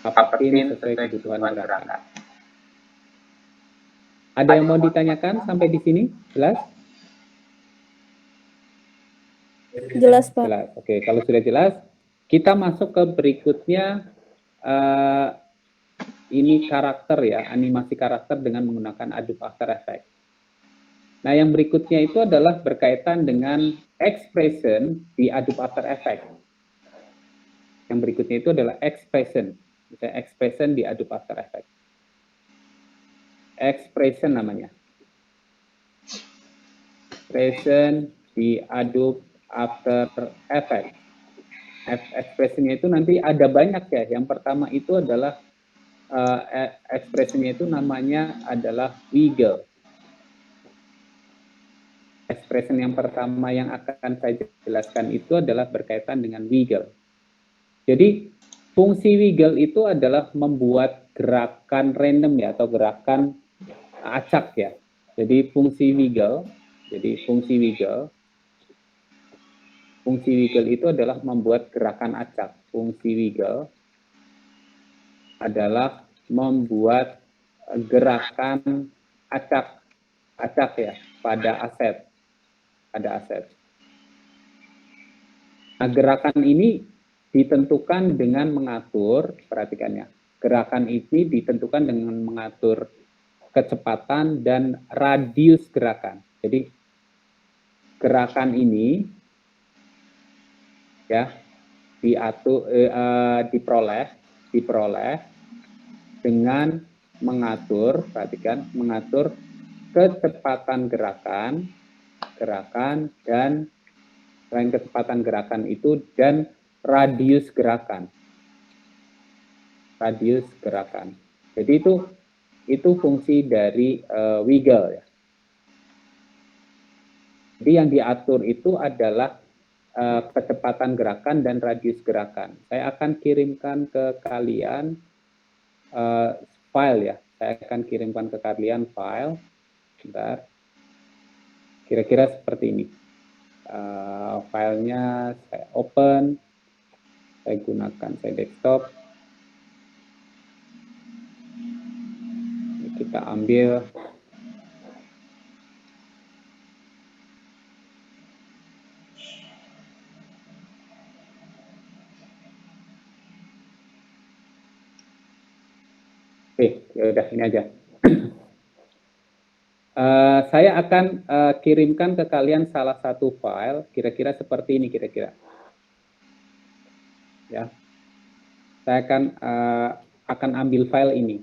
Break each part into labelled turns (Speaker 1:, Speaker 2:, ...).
Speaker 1: upin sesuai kebutuhan gerakan. Ada yang mau ditanyakan sampai di sini? Jelas?
Speaker 2: Jelas, Pak.
Speaker 1: Jelas. Oke, kalau sudah jelas, kita masuk ke berikutnya. Ini karakter ya, animasi karakter dengan menggunakan Adobe After Effects. Nah, yang berikutnya itu adalah berkaitan dengan expression di Adobe After Effects. Yang berikutnya itu adalah expression. Misalnya expression di Adobe After Effects. Expression namanya. Expression di Adobe After Effects. Expressionnya itu nanti ada banyak ya. Yang pertama itu adalah expressionnya itu namanya adalah wiggle. Expression yang pertama yang akan saya jelaskan itu adalah berkaitan dengan wiggle. Jadi fungsi wiggle itu adalah membuat gerakan random ya, atau gerakan acak ya. Jadi fungsi wiggle itu adalah membuat gerakan acak. Fungsi wiggle adalah membuat gerakan acak ya pada aset. Nah, gerakan ini ditentukan dengan mengatur, perhatikan ya, gerakan ini ditentukan dengan mengatur kecepatan dan radius gerakan. Jadi gerakan ini ya diperoleh dengan mengatur, perhatikan, mengatur kecepatan gerakan dan selain kecepatan gerakan itu dan radius gerakan. Jadi itu fungsi dari wiggle ya. Jadi yang diatur itu adalah kecepatan gerakan dan radius gerakan. Saya akan kirimkan ke kalian file ya. Saya akan kirimkan ke kalian file. Bentar. Kira-kira seperti ini. Filenya saya open. Saya gunakan saya desktop. Ini kita ambil. Oke, ya udah ini aja. Saya akan kirimkan ke kalian salah satu file, kira-kira seperti ini kira-kira. Ya, saya akan ambil file ini.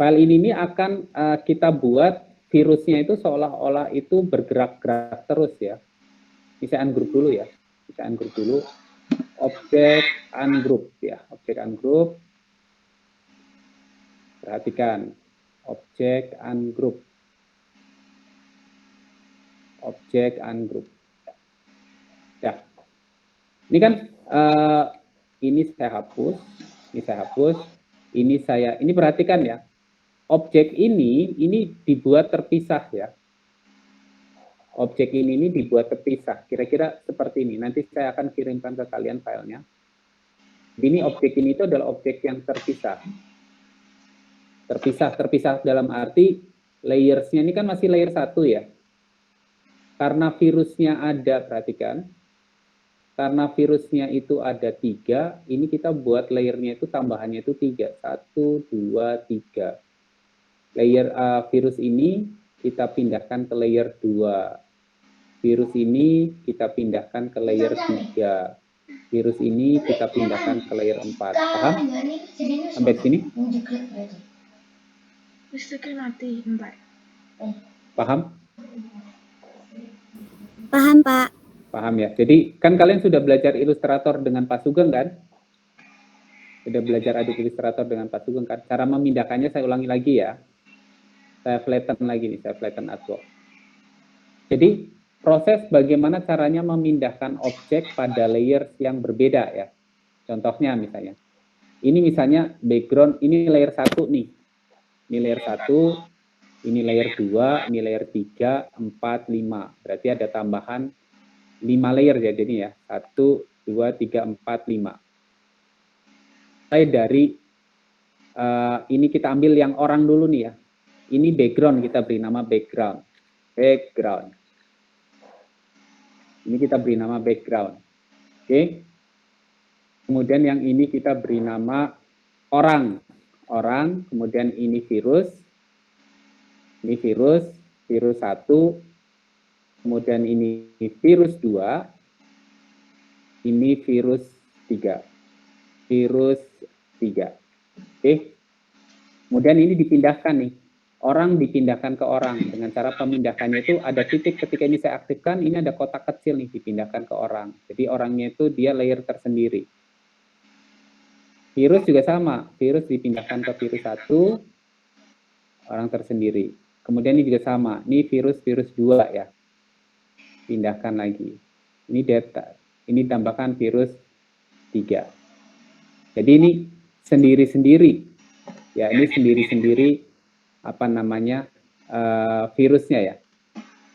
Speaker 1: File ini akan kita buat virusnya itu seolah-olah itu bergerak-gerak terus ya. Ini saya ungroup dulu ya. Kita ungroup dulu. Objek ungroup ya, objek ungroup. Perhatikan, objek ungroup. Objek ungroup. Ya. Ini kan ini saya hapus, ini perhatikan ya. Objek ini dibuat terpisah ya. Objek ini dibuat terpisah. Kira-kira seperti ini. Nanti saya akan kirimkan ke kalian filenya. Ini objek ini itu adalah objek yang terpisah. Terpisah dalam arti layers-nya ini kan masih layer 1 ya. Karena virusnya ada, perhatikan. Karena virusnya itu ada 3, ini kita buat layernya itu tambahannya itu 3. 1, 2, 3. Layer virus ini kita pindahkan ke layer 2. Virus ini kita pindahkan ke layer 3. Virus ini kita pindahkan ke layer 4. Paham? Sampai sini?
Speaker 3: Listriknya mati, bentar.
Speaker 1: Paham?
Speaker 2: Paham, Pak.
Speaker 1: Paham ya. Jadi kan kalian sudah belajar Illustrator dengan Pak Sugeng kan? Sudah belajar Adobe Illustrator dengan Pak Sugeng kan? Cara memindahkannya saya ulangi lagi ya. Saya flatten lagi nih, saya flatten artwork. Jadi proses bagaimana caranya memindahkan objek pada layers yang berbeda ya. Contohnya misalnya. Ini misalnya background, ini layer 1 nih. Ini layer 1, ini layer 2, ini layer 3, 4, 5. Berarti ada tambahan 5 layer ya, jadi ya. 1, 2, 3, 4, 5. Mulai dari ini kita ambil yang orang dulu nih ya. Ini background, kita beri nama background. Background. Ini kita beri nama background. Oke. Kemudian yang ini kita beri nama orang. Orang, kemudian ini virus. Ini virus 1. Kemudian ini virus 2. Ini virus 3. Virus 3. Oke. Kemudian ini dipindahkan nih. Orang dipindahkan ke orang. Dengan cara pemindahannya itu ada titik ketika ini saya aktifkan, ini ada kotak kecil nih dipindahkan ke orang. Jadi orangnya itu dia layer tersendiri. Virus juga sama. Virus dipindahkan ke virus 1, orang tersendiri. Kemudian ini juga sama. Ini virus 2 ya. Pindahkan lagi. Ini data. Ini tambahkan virus 3. Jadi ini sendiri-sendiri. Ya, ini sendiri-sendiri apa namanya virusnya ya.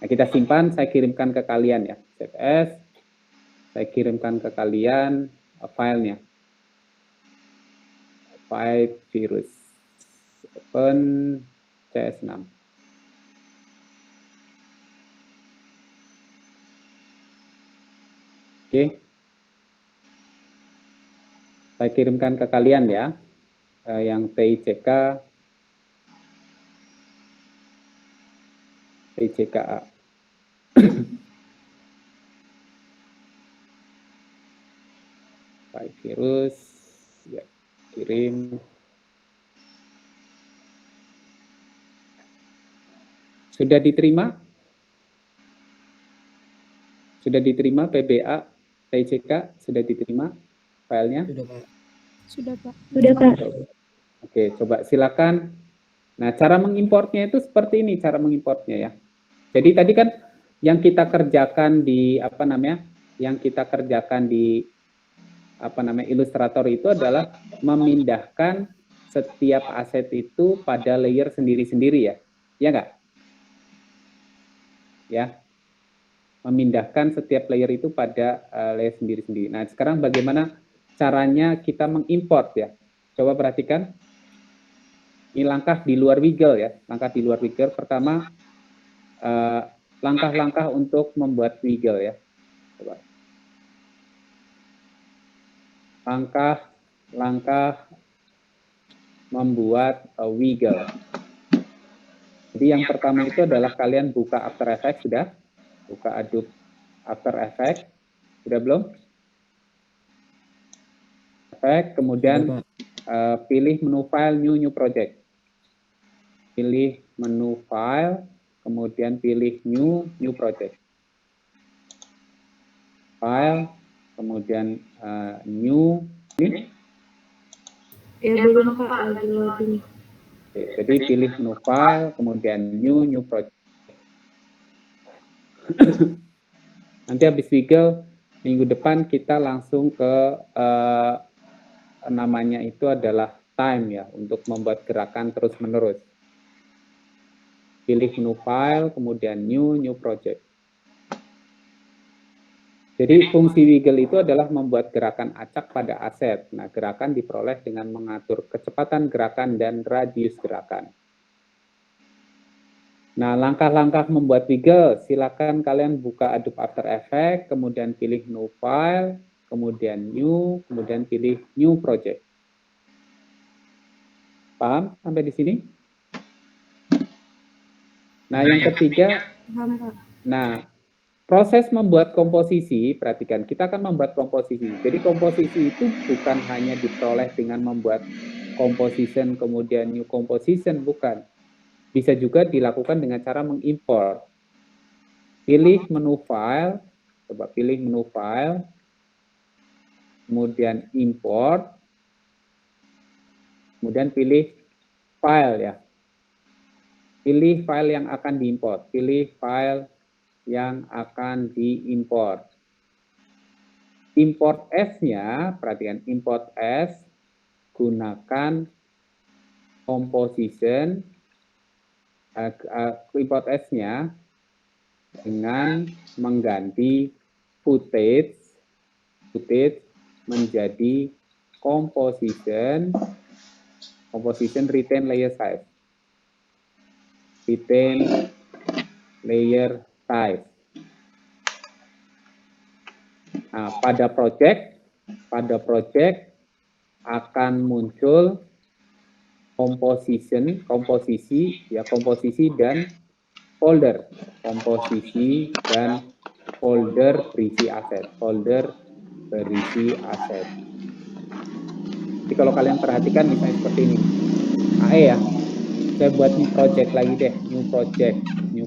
Speaker 1: Nah, kita simpan, saya kirimkan ke kalian ya. Save as. Saya kirimkan ke kalian filenya. File virus. Open CS6. Oke. Saya kirimkan ke kalian ya. Yang TICK TICKA. File virus. Ya, kirim. Sudah diterima? Sudah diterima PBA, TICK? Sudah diterima filenya?
Speaker 4: Sudah, Pak.
Speaker 2: Sudah, Pak.
Speaker 3: Udah, Pak.
Speaker 1: Oke, coba silakan. Nah, cara mengimportnya itu seperti ini, cara mengimportnya ya. Jadi tadi kan yang kita kerjakan di Illustrator itu adalah memindahkan setiap aset itu pada layer sendiri-sendiri ya. Ya enggak? Ya. Memindahkan setiap layer itu pada layer sendiri-sendiri. Nah, sekarang bagaimana caranya kita mengimport ya? Coba perhatikan. Ini langkah di luar wiggle ya. Langkah di luar wiggle. Pertama, langkah-langkah untuk membuat wiggle ya. Coba. Langkah-langkah membuat wiggle. Jadi yang pertama itu adalah kalian buka After Effects, sudah? Buka Adobe After Effects, sudah belum? Kemudian pilih menu File, New Project. Pilih menu File, kemudian pilih New Project. File, kemudian New. Ini.
Speaker 3: Ya, belum, Pak. Lagi loading.
Speaker 1: Oke, jadi pilih menu File, kemudian New Project. Nanti habis wiggle, minggu depan kita langsung ke namanya itu adalah time ya, untuk membuat gerakan terus-menerus. Pilih menu File, kemudian New Project. Jadi fungsi wiggle itu adalah membuat gerakan acak pada aset. Nah, gerakan diperoleh dengan mengatur kecepatan gerakan dan radius gerakan. Nah, langkah-langkah membuat wiggle, silakan kalian buka Adobe After Effects, kemudian pilih New File, kemudian New, kemudian pilih New Project. Paham sampai di sini? Nah, yang ketiga, nah, proses membuat komposisi, perhatikan, kita akan membuat komposisi. Jadi komposisi itu bukan hanya diperoleh dengan membuat composition, kemudian new composition, bukan. Bisa juga dilakukan dengan cara mengimport. Pilih menu File, coba pilih menu File, kemudian Import, kemudian pilih File ya. Pilih file yang akan diimport, pilih file yang akan diimport. Import as-nya, perhatikan, import as, gunakan composition, import as-nya dengan mengganti footage menjadi composition, Composition retain layer size. Retain layer size. Nah, pada project akan muncul komposisi dan folder. Komposisi dan folder berisi aset. Jadi kalau kalian perhatikan misalnya seperti ini. AE ya. Saya buat new project lagi deh, new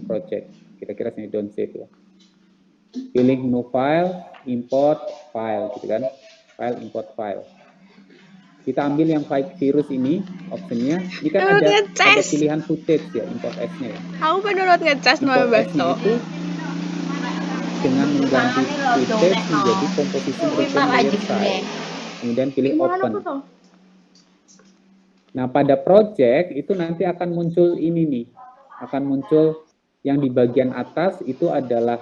Speaker 1: project. Kira-kira sini don't save ya. Pilih new file, import file gitu kan. File, import file. Kita ambil yang virus ini, optionnya. Ini kan ada pilihan footage ya, import S-nya ya.
Speaker 4: Aku menurut ngecas mau
Speaker 1: Import S-nya
Speaker 4: baso.
Speaker 1: itu dengan mengganti footage menjadi composition retain layer size. Kemudian pilih open. Nah, pada project itu nanti akan muncul ini nih. Akan muncul yang di bagian atas itu adalah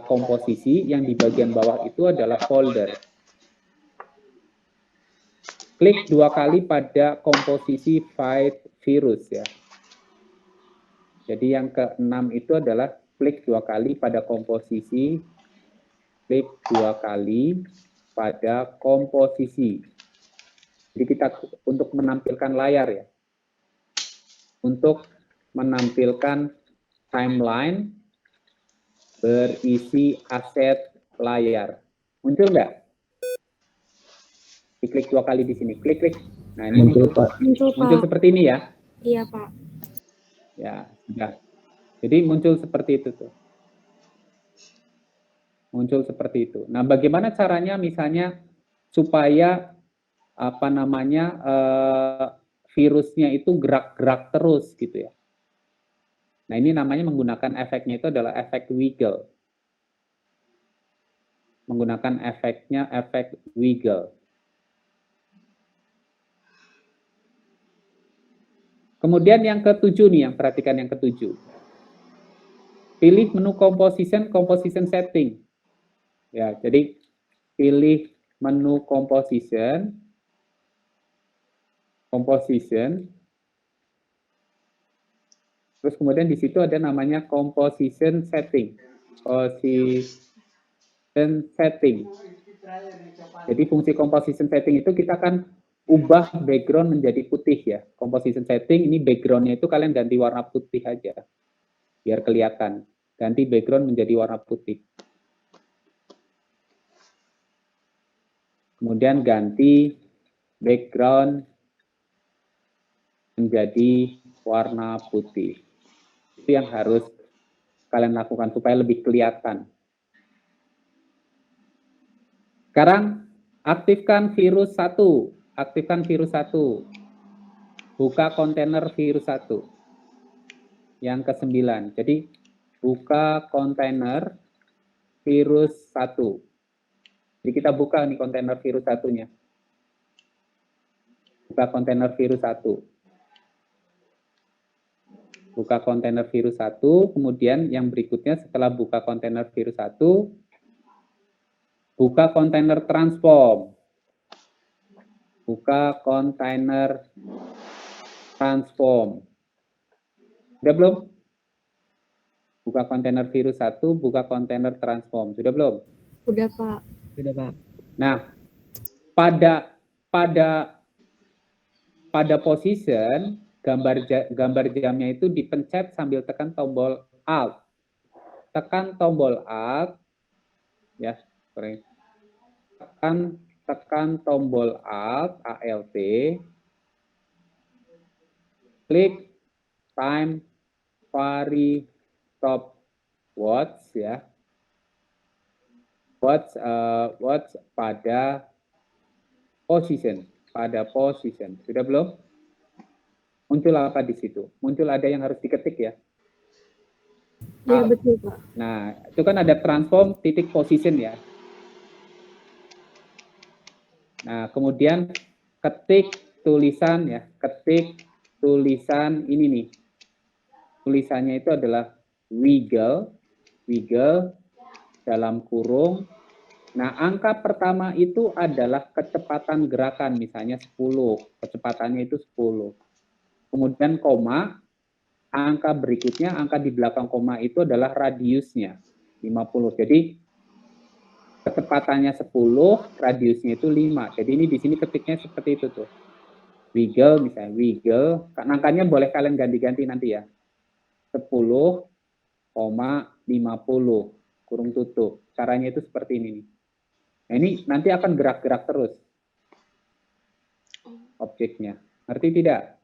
Speaker 1: komposisi, yang di bagian bawah itu adalah folder. Klik 2 kali pada komposisi virus ya. Jadi yang ke-6 itu adalah klik 2 kali pada komposisi. Klik 2 kali pada komposisi. Jadi kita untuk menampilkan layar ya. Untuk menampilkan timeline berisi aset layar. Muncul nggak? Diklik 2 kali di sini. Klik. Nah, ini muncul, Pak. Muncul seperti ini ya.
Speaker 3: Iya, Pak.
Speaker 1: Ya, sudah. Jadi muncul seperti itu tuh. Muncul seperti itu. Nah, bagaimana caranya misalnya supaya virusnya itu gerak-gerak terus gitu ya. Nah, ini namanya menggunakan efeknya itu adalah efek wiggle. Menggunakan efek wiggle. Kemudian yang ke-7 nih, yang perhatikan yang ke-7. Pilih menu composition setting. Ya, jadi pilih menu composition. Terus kemudian di situ ada namanya composition setting. Jadi fungsi composition setting itu kita akan ubah background menjadi putih ya. Composition setting ini backgroundnya itu kalian ganti warna putih aja. Biar kelihatan. Ganti background menjadi warna putih. Kemudian ganti background menjadi warna putih. Itu yang harus kalian lakukan supaya lebih kelihatan. Sekarang aktifkan virus 1. Buka kontainer virus 1. Yang ke-9. Jadi buka kontainer virus 1. Jadi kita buka nih kontainer virus 1-nya. Buka kontainer virus 1. Buka kontainer virus 1, kemudian yang berikutnya setelah buka kontainer virus 1, buka kontainer transform. Buka kontainer transform. Sudah belum? Buka kontainer virus 1, buka kontainer transform. Sudah belum?
Speaker 3: Udah, Pak.
Speaker 4: Udah, Pak.
Speaker 1: Nah, pada position gambar jamnya itu dipencet sambil tekan tombol Alt. Tekan tombol Alt ya, sorry. Tekan tombol Alt, ALT. Klik time vari stopwatch ya. Watch pada position. Sudah belum? Muncul apa di situ? Muncul ada yang harus diketik ya.
Speaker 3: Iya, betul, Pak.
Speaker 1: Nah, itu kan ada transform titik position ya. Nah, kemudian ketik tulisan ya, ketik tulisan ini nih. Tulisannya itu adalah wiggle dalam kurung Nah, angka pertama itu adalah kecepatan gerakan, misalnya 10, kecepatannya itu 10. Kemudian koma, angka berikutnya, angka di belakang koma itu adalah radiusnya, 50. Jadi, kecepatannya 10, radiusnya itu 5. Jadi ini di sini ketiknya seperti itu tuh. Wiggle, misalnya wiggle, angkanya boleh kalian ganti-ganti nanti ya. 10,50, kurung tutup. Caranya itu seperti ini nih. Nah, ini nanti akan gerak-gerak terus objeknya. Ngerti tidak?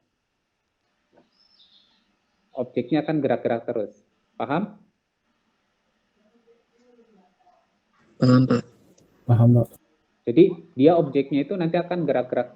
Speaker 1: Objeknya akan gerak-gerak terus. Paham?
Speaker 4: Paham, Pak.
Speaker 5: Paham, Pak.
Speaker 1: Jadi dia objeknya itu nanti akan gerak-gerak